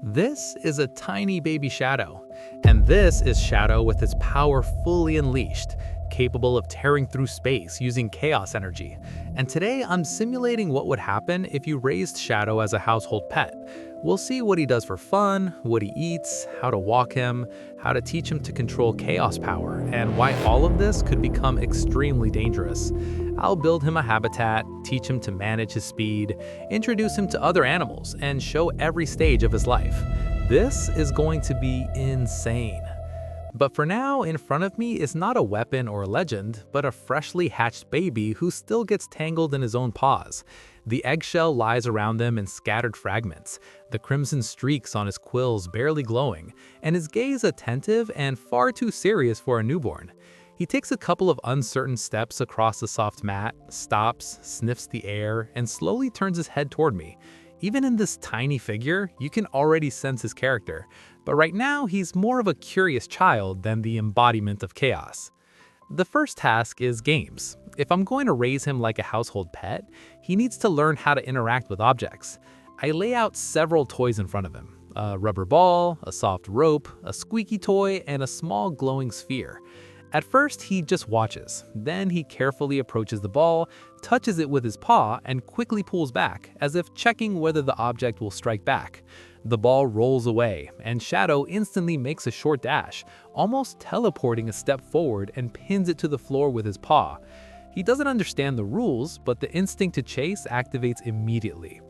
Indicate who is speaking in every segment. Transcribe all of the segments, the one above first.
Speaker 1: This is a tiny baby Shadow, and this is Shadow with its power fully unleashed, capable of tearing through space using chaos energy. And today I'm simulating what would happen if you raised Shadow as a household pet. We'll see what he does for fun, what he eats, how to walk him, how to teach him to control chaos power, and why all of this could become extremely dangerous. I'll build him a habitat, teach him to manage his speed, introduce him to other animals, and show every stage of his life. This is going to be insane. But for now, in front of me is not a weapon or a legend, but a freshly hatched baby who still gets tangled in his own paws. The eggshell lies around them in scattered fragments, the crimson streaks on his quills barely glowing, and his gaze attentive and far too serious for a newborn. He takes a couple of uncertain steps across the soft mat, stops, sniffs the air, and slowly turns his head toward me. Even in this tiny figure, you can already sense his character, but right now he's more of a curious child than the embodiment of chaos. The first task is games. If I'm going to raise him like a household pet, he needs to learn how to interact with objects. I lay out several toys in front of him: a rubber ball, a soft rope, a squeaky toy, and a small glowing sphere. At first, he just watches. Then he carefully approaches the ball, touches it with his paw, and quickly pulls back, as if checking whether the object will strike back. The ball rolls away, and Shadow instantly makes a short dash, almost teleporting a step forward and pins it to the floor with his paw. He doesn't understand the rules, but the instinct to chase activates immediately.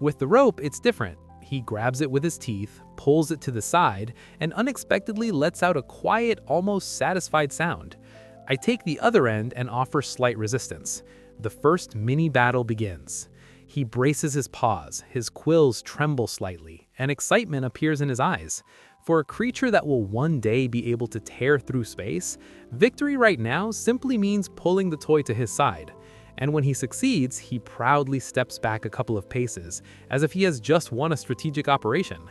Speaker 1: With the rope, it's different. He grabs it with his teeth, pulls it to the side, and unexpectedly lets out a quiet, almost satisfied sound. I take the other end and offer slight resistance. The first mini battle begins. He braces his paws, his quills tremble slightly, and excitement appears in his eyes. For a creature that will one day be able to tear through space, victory right now simply means pulling the toy to his side. And when he succeeds, he proudly steps back a couple of paces, as if he has just won a strategic operation.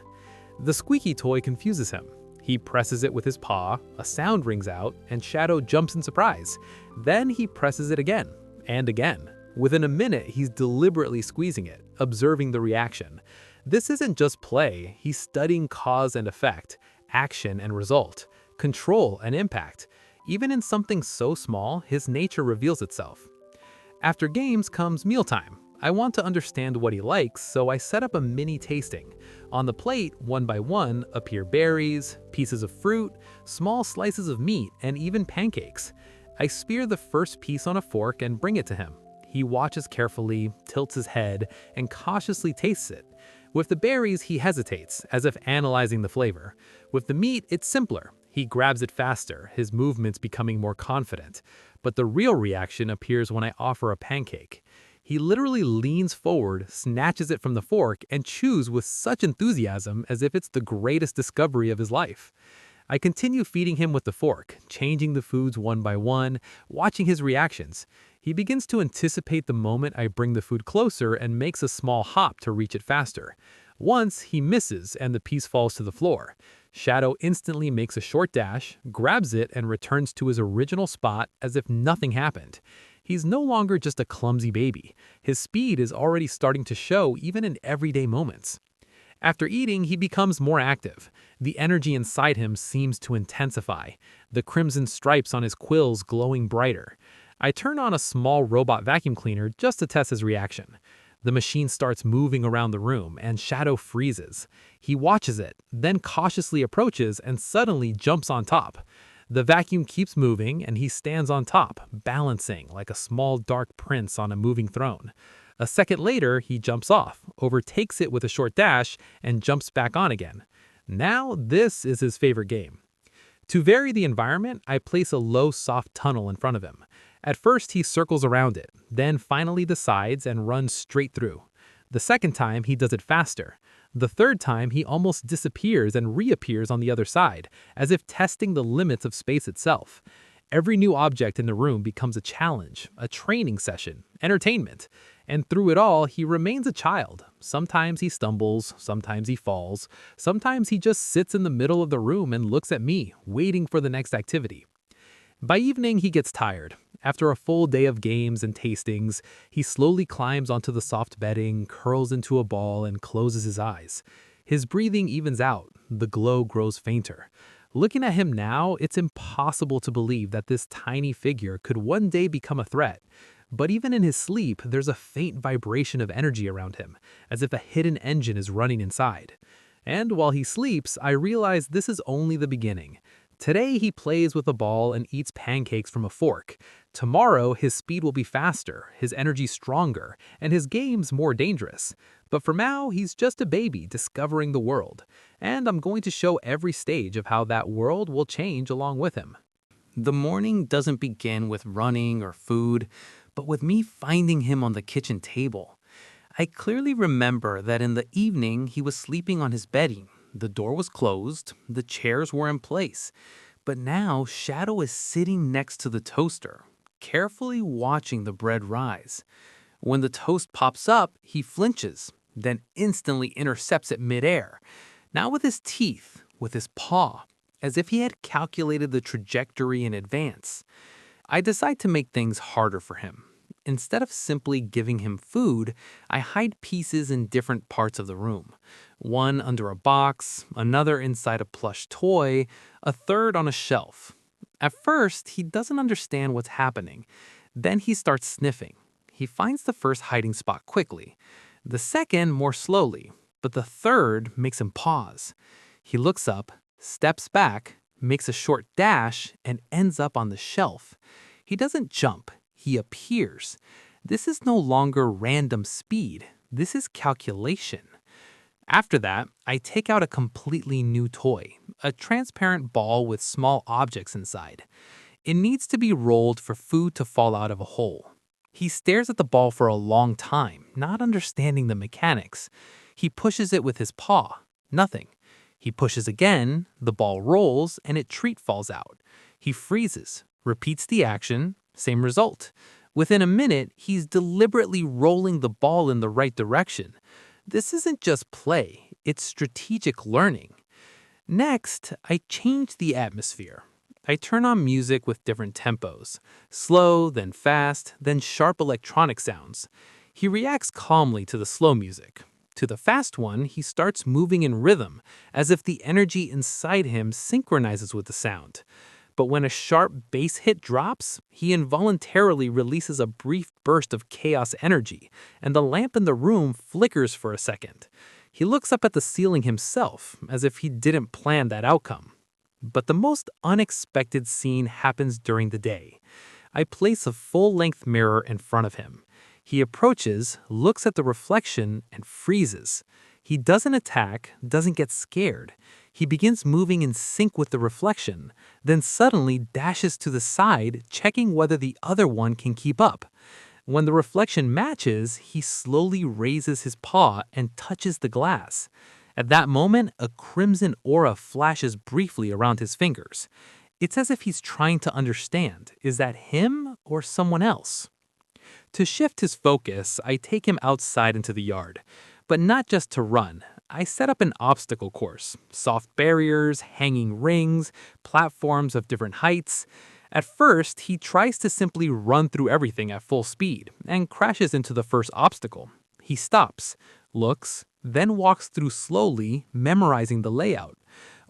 Speaker 1: The squeaky toy confuses him. He presses it with his paw, a sound rings out, and Shadow jumps in surprise. Then he presses it again, and again. Within a minute, he's deliberately squeezing it, observing the reaction. This isn't just play, he's studying cause and effect, action and result, control and impact. Even in something so small, his nature reveals itself. After games comes mealtime. I want to understand what he likes, so I set up a mini tasting. On the plate, one by one, appear berries, pieces of fruit, small slices of meat, and even pancakes. I spear the first piece on a fork and bring it to him. He watches carefully, tilts his head, and cautiously tastes it. With the berries, he hesitates, as if analyzing the flavor. With the meat, it's simpler. He grabs it faster, his movements becoming more confident. But the real reaction appears when I offer a pancake. He literally leans forward, snatches it from the fork, and chews with such enthusiasm as if it's the greatest discovery of his life. I continue feeding him with the fork, changing the foods one by one, watching his reactions. He begins to anticipate the moment I bring the food closer and makes a small hop to reach it faster. Once, he misses and the piece falls to the floor. Shadow instantly makes a short dash, grabs it, and returns to his original spot as if nothing happened. He's no longer just a clumsy baby. His speed is already starting to show even in everyday moments. After eating, he becomes more active. The energy inside him seems to intensify, the crimson stripes on his quills glowing brighter. I turn on a small robot vacuum cleaner just to test his reaction. The machine starts moving around the room, and Shadow freezes. He watches it, then cautiously approaches and suddenly jumps on top. The vacuum keeps moving, and he stands on top, balancing like a small dark prince on a moving throne. A second later, he jumps off, overtakes it with a short dash, and jumps back on again. Now, this is his favorite game. To vary the environment, I place a low, soft tunnel in front of him. At first, he circles around it, then finally decides and runs straight through. The second time, he does it faster. The third time, he almost disappears and reappears on the other side, as if testing the limits of space itself. Every new object in the room becomes a challenge, a training session, entertainment. And through it all, he remains a child. Sometimes he stumbles, sometimes he falls, sometimes he just sits in the middle of the room and looks at me, waiting for the next activity. By evening, he gets tired. After a full day of games and tastings, he slowly climbs onto the soft bedding, curls into a ball, and closes his eyes. His breathing evens out, the glow grows fainter. Looking at him now, it's impossible to believe that this tiny figure could one day become a threat. But even in his sleep, there's a faint vibration of energy around him, as if a hidden engine is running inside. And while he sleeps, I realize this is only the beginning. Today, he plays with a ball and eats pancakes from a fork. Tomorrow, his speed will be faster, his energy stronger, and his games more dangerous. But for now, he's just a baby discovering the world. And I'm going to show every stage of how that world will change along with him. The morning doesn't begin with running or food, but with me finding him on the kitchen table. I clearly remember that in the evening he was sleeping on his bedding. The door was closed, the chairs were in place. But now Shadow is sitting next to the toaster, carefully watching the bread rise. When the toast pops up, he flinches, then instantly intercepts it midair. Not with his teeth, with his paw, as if he had calculated the trajectory in advance. I decide to make things harder for him. Instead of simply giving him food, I hide pieces in different parts of the room. One under a box, another inside a plush toy, a third on a shelf. At first, he doesn't understand what's happening. Then he starts sniffing. He finds the first hiding spot quickly, the second more slowly, but the third makes him pause. He looks up, steps back, makes a short dash, and ends up on the shelf. He doesn't jump, he appears. This is no longer random speed, this is calculation. After that, I take out a completely new toy, a transparent ball with small objects inside. It needs to be rolled for food to fall out of a hole. He stares at the ball for a long time, not understanding the mechanics. He pushes it with his paw. Nothing. He pushes again, the ball rolls, and a treat falls out. He freezes, repeats the action, same result. Within a minute, he's deliberately rolling the ball in the right direction. This isn't just play, it's strategic learning. Next, I change the atmosphere. I turn on music with different tempos, slow, then fast, then sharp electronic sounds. He reacts calmly to the slow music. To the fast one, he starts moving in rhythm, as if the energy inside him synchronizes with the sound. But when a sharp bass hit drops, he involuntarily releases a brief burst of chaos energy, and the lamp in the room flickers for a second. He looks up at the ceiling himself, as if he didn't plan that outcome. But the most unexpected scene happens during the day. I place a full-length mirror in front of him. He approaches, looks at the reflection, and freezes. He doesn't attack, doesn't get scared. He begins moving in sync with the reflection, then suddenly dashes to the side, checking whether the other one can keep up. When the reflection matches, he slowly raises his paw and touches the glass. At that moment, a crimson aura flashes briefly around his fingers. It's as if he's trying to understand, is that him or someone else? To shift his focus, I take him outside into the yard. But not just to run. I set up an obstacle course, soft barriers, hanging rings, platforms of different heights. At first, he tries to simply run through everything at full speed and crashes into the first obstacle. He stops, looks, then walks through slowly, memorizing the layout.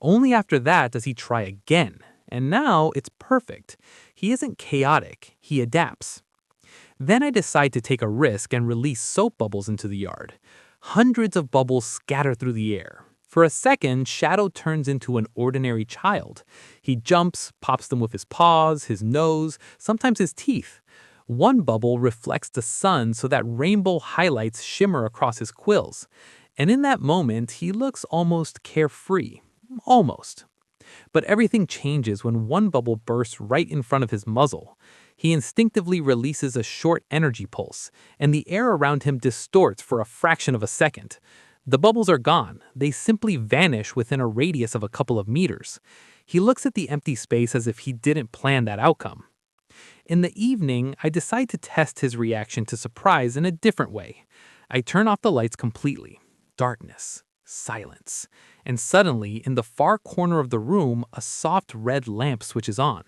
Speaker 1: Only after that does he try again, and now it's perfect. He isn't chaotic, he adapts. Then I decide to take a risk and release soap bubbles into the yard. Hundreds of bubbles scatter through the air. For a second, Shadow turns into an ordinary child. He jumps, pops them with his paws, his nose, sometimes his teeth. One bubble reflects the sun so that rainbow highlights shimmer across his quills. And in that moment, he looks almost carefree. Almost. But everything changes when one bubble bursts right in front of his muzzle. He instinctively releases a short energy pulse, and the air around him distorts for a fraction of a second. The bubbles are gone. They simply vanish within a radius of a couple of meters. He looks at the empty space as if he didn't plan that outcome. In the evening, I decide to test his reaction to surprise in a different way. I turn off the lights completely. Darkness. Silence. And suddenly, in the far corner of the room, a soft red lamp switches on.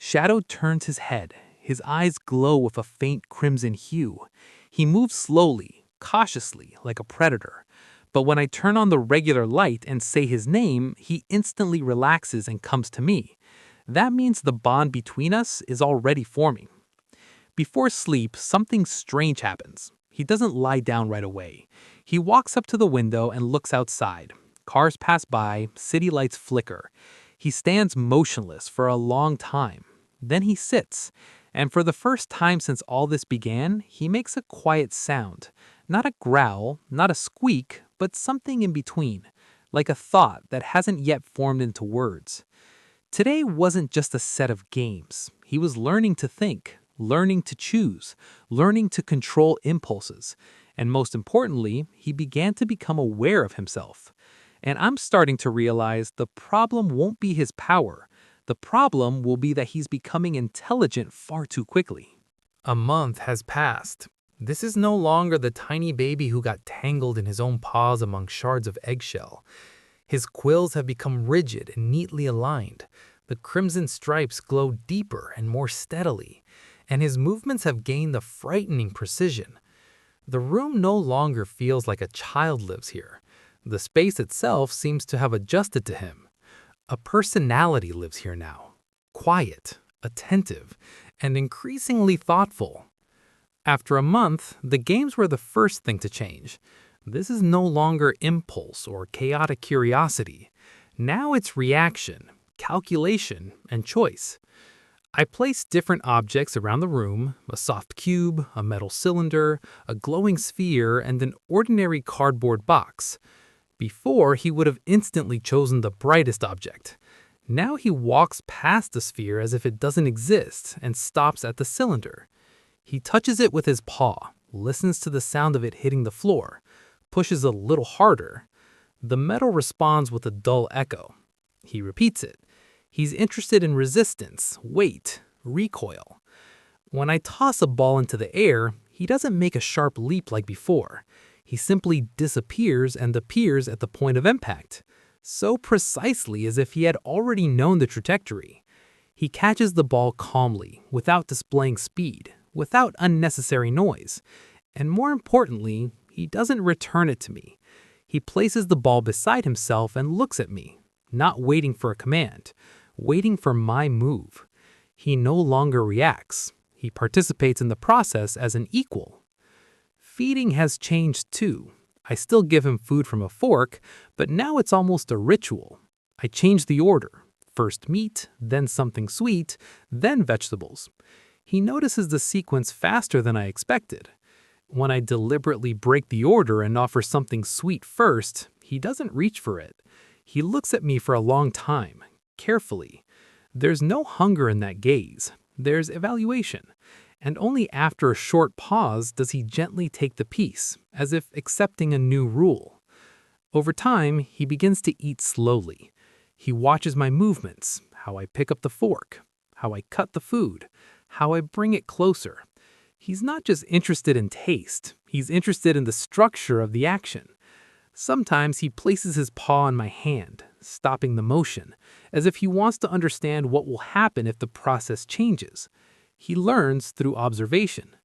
Speaker 1: Shadow turns his head. His eyes glow with a faint crimson hue. He moves slowly, cautiously, like a predator. But when I turn on the regular light and say his name, he instantly relaxes and comes to me. That means the bond between us is already forming. Before sleep, something strange happens. He doesn't lie down right away. He walks up to the window and looks outside. Cars pass by, city lights flicker. He stands motionless for a long time. Then he sits, and for the first time since all this began, he makes a quiet sound. Not a growl, not a squeak, but something in between, like a thought that hasn't yet formed into words. Today wasn't just a set of games. He was learning to think, learning to choose, learning to control impulses. And most importantly, he began to become aware of himself. And I'm starting to realize the problem won't be his power. The problem will be that he's becoming intelligent far too quickly. A month has passed. This is no longer the tiny baby who got tangled in his own paws among shards of eggshell. His quills have become rigid and neatly aligned. The crimson stripes glow deeper and more steadily, and his movements have gained a frightening precision. The room no longer feels like a child lives here. The space itself seems to have adjusted to him. A personality lives here now, quiet, attentive, and increasingly thoughtful. After a month, the games were the first thing to change. This is no longer impulse or chaotic curiosity. Now it's reaction, calculation, and choice. I placed different objects around the room, a soft cube, a metal cylinder, a glowing sphere, and an ordinary cardboard box. Before, he would have instantly chosen the brightest object. Now he walks past the sphere as if it doesn't exist and stops at the cylinder. He touches it with his paw, listens to the sound of it hitting the floor, pushes a little harder. The metal responds with a dull echo. He repeats it. He's interested in resistance, weight, recoil. When I toss a ball into the air, he doesn't make a sharp leap like before. He simply disappears and appears at the point of impact, so precisely as if he had already known the trajectory. He catches the ball calmly, without displaying speed, without unnecessary noise. And more importantly, he doesn't return it to me. He places the ball beside himself and looks at me, not waiting for a command, waiting for my move. He no longer reacts. He participates in the process as an equal. Feeding has changed too. I still give him food from a fork, but now it's almost a ritual. I change the order. First meat, then something sweet, then vegetables. He notices the sequence faster than I expected. When I deliberately break the order and offer something sweet first, he doesn't reach for it. He looks at me for a long time, carefully. There's no hunger in that gaze. There's evaluation. And only after a short pause does he gently take the piece, as if accepting a new rule. Over time, he begins to eat slowly. He watches my movements, how I pick up the fork, how I cut the food, how I bring it closer. He's not just interested in taste, he's interested in the structure of the action. Sometimes he places his paw on my hand, stopping the motion, as if he wants to understand what will happen if the process changes. He learns through observation.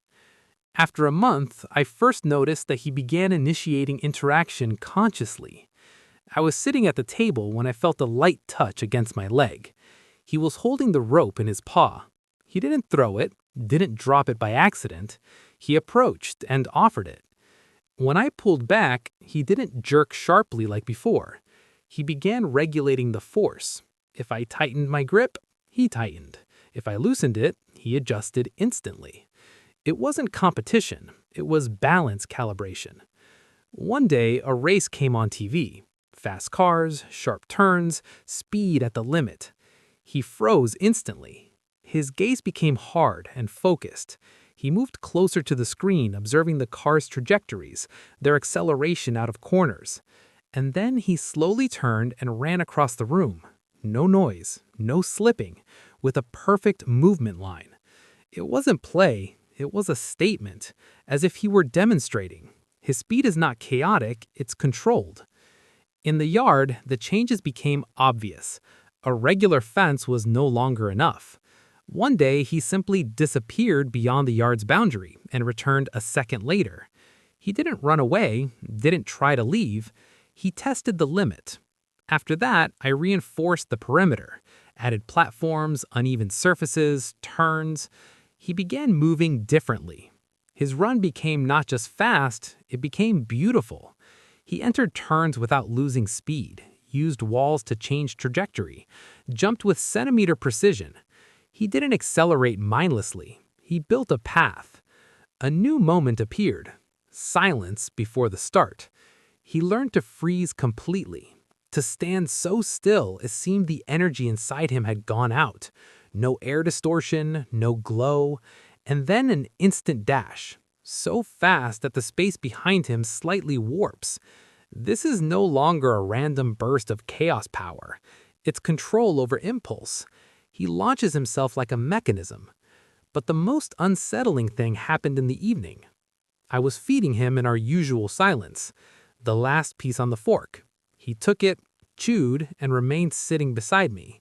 Speaker 1: After a month, I first noticed that he began initiating interaction consciously. I was sitting at the table when I felt a light touch against my leg. He was holding the rope in his paw. He didn't throw it, didn't drop it by accident. He approached and offered it. When I pulled back, he didn't jerk sharply like before. He began regulating the force. If I tightened my grip, he tightened. If I loosened it, he adjusted instantly. It wasn't competition, it was balance calibration. One day, a race came on TV. Fast cars, sharp turns, speed at the limit. He froze instantly. His gaze became hard and focused. He moved closer to the screen, observing the car's trajectories, their acceleration out of corners. And then he slowly turned and ran across the room. No noise, no slipping, with a perfect movement line. It wasn't play, it was a statement, as if he were demonstrating. His speed is not chaotic, it's controlled. In the yard, the changes became obvious. A regular fence was no longer enough. One day, he simply disappeared beyond the yard's boundary and returned a second later. He didn't run away, didn't try to leave. He tested the limit. After that, I reinforced the perimeter, added platforms, uneven surfaces, turns. He began moving differently. His run became not just fast, it became beautiful. He entered turns without losing speed, used walls to change trajectory, jumped with centimeter precision. He didn't accelerate mindlessly. He built a path. A new moment appeared. Silence before the start. He learned to freeze completely, to stand so still it seemed the energy inside him had gone out. No air distortion, no glow, and then an instant dash, so fast that the space behind him slightly warps. This is no longer a random burst of chaos power. It's control over impulse. He launches himself like a mechanism. But the most unsettling thing happened in the evening. I was feeding him in our usual silence, the last piece on the fork. He took it, chewed, and remained sitting beside me,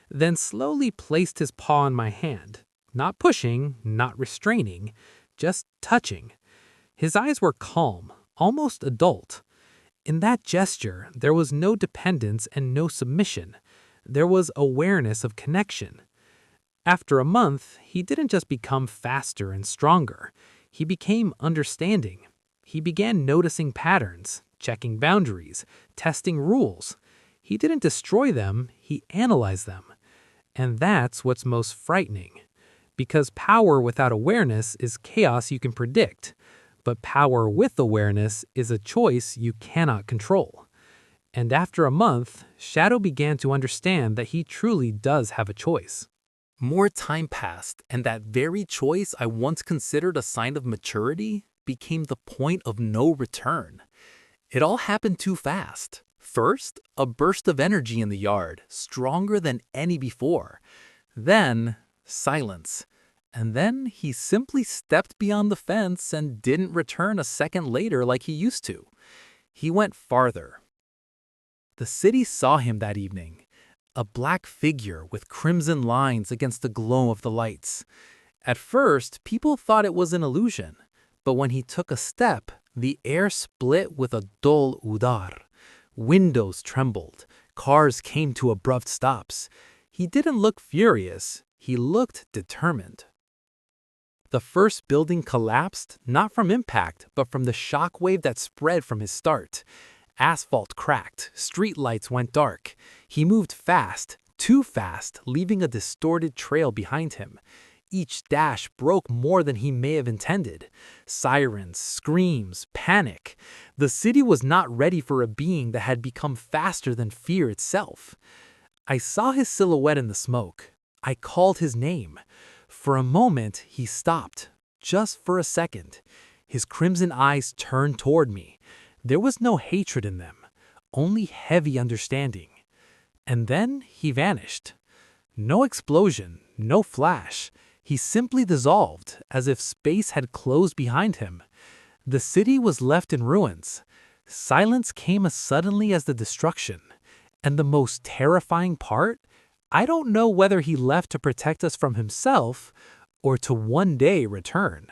Speaker 1: then slowly placed his paw on my hand, not pushing, not restraining, just touching. His eyes were calm, almost adult. In that gesture, there was no dependence and no submission. There was awareness of connection. After a month, he didn't just become faster and stronger. He became understanding. He began noticing patterns, checking boundaries, testing rules. He didn't destroy them, he analyzed them. And that's what's most frightening. Because power without awareness is chaos you can predict, but power with awareness is a choice you cannot control. And after a month, Shadow began to understand that he truly does have a choice. More time passed, and that very choice I once considered a sign of maturity became the point of no return. It all happened too fast. First, a burst of energy in the yard, stronger than any before. Then, silence. And then he simply stepped beyond the fence and didn't return a second later like he used to. He went farther. The city saw him that evening. A black figure with crimson lines against the glow of the lights. At first, people thought it was an illusion, but when he took a step, the air split with a dull udar. Windows trembled, cars came to abrupt stops. He didn't look furious, he looked determined. The first building collapsed, not from impact, but from the shockwave that spread from his start. Asphalt cracked, streetlights went dark. He moved fast, too fast, leaving a distorted trail behind him. Each dash broke more than he may have intended. Sirens, screams, panic. The city was not ready for a being that had become faster than fear itself. I saw his silhouette in the smoke. I called his name. For a moment, he stopped, just for a second. His crimson eyes turned toward me. There was no hatred in them, only heavy understanding. And then he vanished. No explosion, no flash. He simply dissolved, as if space had closed behind him. The city was left in ruins. Silence came as suddenly as the destruction. And the most terrifying part? I don't know whether he left to protect us from himself or to one day return.